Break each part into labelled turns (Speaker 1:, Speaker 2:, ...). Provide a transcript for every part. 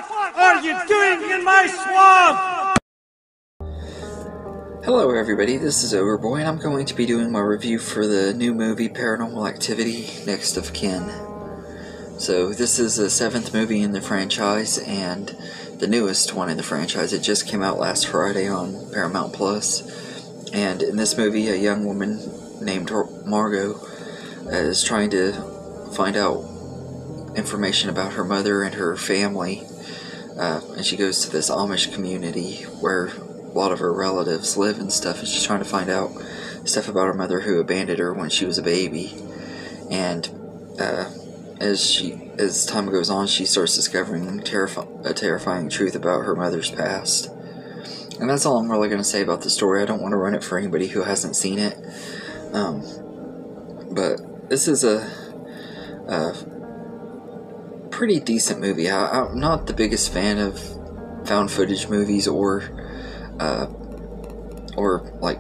Speaker 1: What are you doing in my swamp?
Speaker 2: Hello everybody, this is Overboy, and I'm going to be doing my review for the new movie Paranormal Activity, Next of Kin. So this is the 7th movie in the franchise, and the newest one in the franchise. It just came out last Friday on Paramount Plus. And in this movie, a young woman named Margot is trying to find out information about her mother and her family. And she goes to this Amish community where a lot of her relatives live and stuff, and she's trying to find out stuff about her mother who abandoned her when she was a baby. And as time goes on, she starts discovering a terrifying truth about her mother's past. And that's all I'm really going to say about the story. I don't want to run it for anybody who hasn't seen it. But this is a pretty decent movie. I'm not the biggest fan of found footage movies or like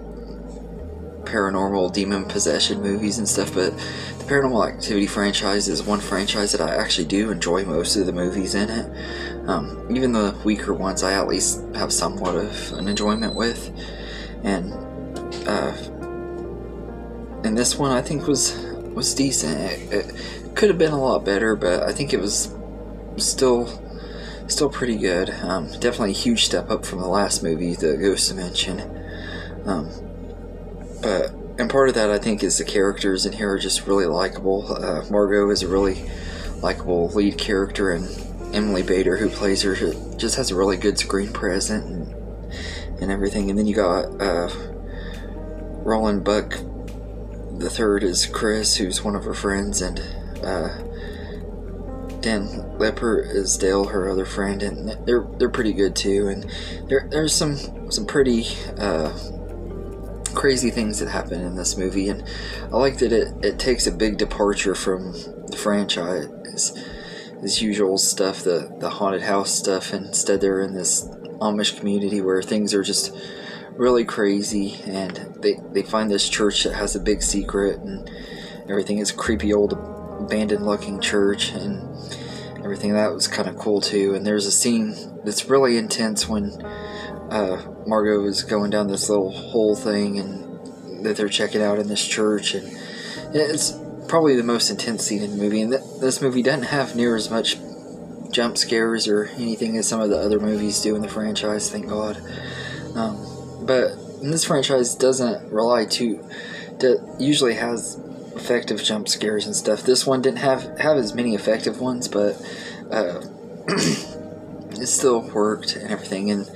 Speaker 2: paranormal demon possession movies and stuff, but the Paranormal Activity franchise is one franchise that I actually do enjoy most of the movies in it. Even the weaker ones I at least have somewhat of an enjoyment with, and this one I think was decent. It could have been a lot better, but I think it was still pretty good. Definitely a huge step up from the last movie, the Ghost Dimension. And part of that, I think, is the characters in here are just really likable. Margot is a really likable lead character, and Emily Bader, who plays her, just has a really good screen presence and everything. And then you got Roland Buck the third is Chris, who's one of her friends, and Dan Lepper is Dale, her other friend, and they're pretty good too. And there's some pretty crazy things that happen in this movie, and I like that it takes a big departure from the franchise, this usual stuff, the haunted house stuff. Instead, they're in this Amish community where things are just really crazy, and they find this church that has a big secret, and everything is creepy old abandoned looking church and everything. That was kind of cool too. And there's a scene that's really intense when Margot is going down this little hole thing and that they're checking out in this church, and it's probably the most intense scene in the movie. And this movie doesn't have near as much jump scares or anything as some of the other movies do in the franchise, thank God. But this franchise doesn't rely usually has effective jump scares and stuff. This one didn't have as many effective ones, but it still worked and everything. And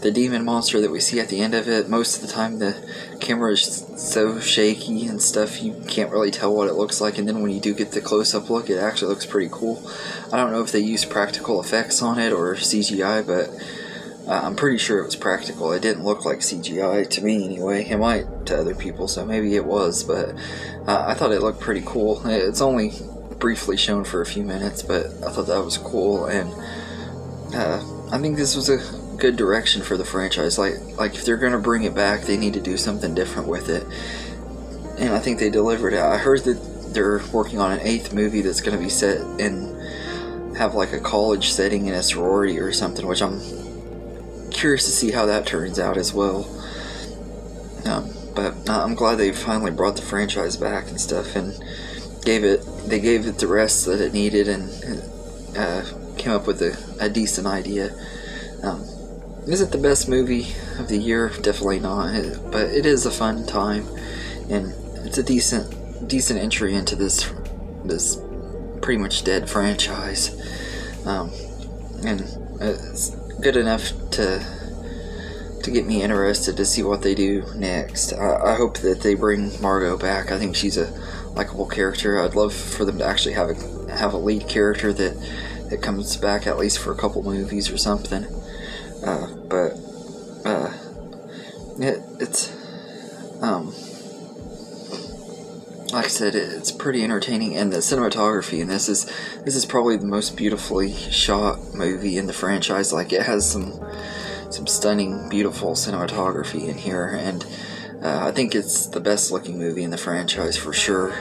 Speaker 2: the demon monster that we see at the end of it, most of the time the camera is so shaky and stuff, you can't really tell what it looks like. And then when you do get the close-up look, it actually looks pretty cool. I don't know if they used practical effects on it or CGI, but I'm pretty sure it was practical. It didn't look like CGI to me anyway. It might to other people, so maybe it was, but I thought it looked pretty cool. It's only briefly shown for a few minutes, but I thought that was cool. And I think this was a good direction for the franchise. Like if they're gonna bring it back, they need to do something different with it, and I think they delivered it. I heard that they're working on an 8th movie that's gonna be set and have like a college setting in a sorority or something, which I'm curious to see how that turns out as well. But I'm glad they finally brought the franchise back and stuff, and they gave it the rest that it needed, and came up with a decent idea. Is it the best movie of the year? Definitely not, but it is a fun time, and it's a decent entry into this pretty much dead franchise, and it's good enough to get me interested to see what they do next. I hope that they bring Margot back. I think she's a likable character. I'd love for them to actually have a lead character that comes back at least for a couple movies or something. It's like I said, it's pretty entertaining, and the cinematography in this is probably the most beautifully shot movie in the franchise. Like, it has some stunning, beautiful cinematography in here, and I think it's the best looking movie in the franchise for sure.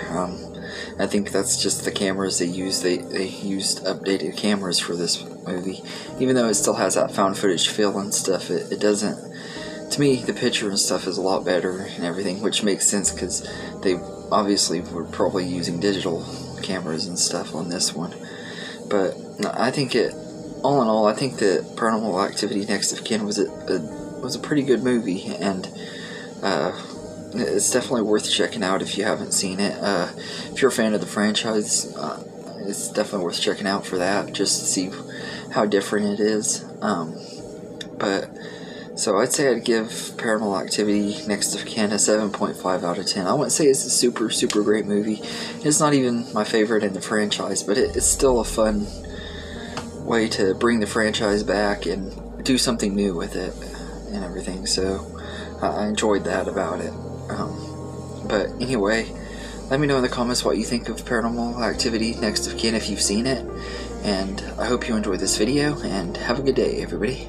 Speaker 2: I think that's just the cameras they used. They used updated cameras for this movie. Even though it still has that found footage feel and stuff, it doesn't... To me, the picture and stuff is a lot better and everything, which makes sense because they obviously were probably using digital cameras and stuff on this one. But I think all in all, I think that Paranormal Activity Next of Kin was a pretty good movie, and it's definitely worth checking out if you haven't seen it. If you're a fan of the franchise, it's definitely worth checking out for that, just to see how different it is. So I'd say I'd give Paranormal Activity Next of Kin a 7.5 out of 10. I wouldn't say it's a super, super great movie. It's not even my favorite in the franchise, but it's still a fun way to bring the franchise back and do something new with it and everything. So I enjoyed that about it. But anyway, let me know in the comments what you think of Paranormal Activity Next of Kin if you've seen it. And I hope you enjoyed this video, and have a good day, everybody.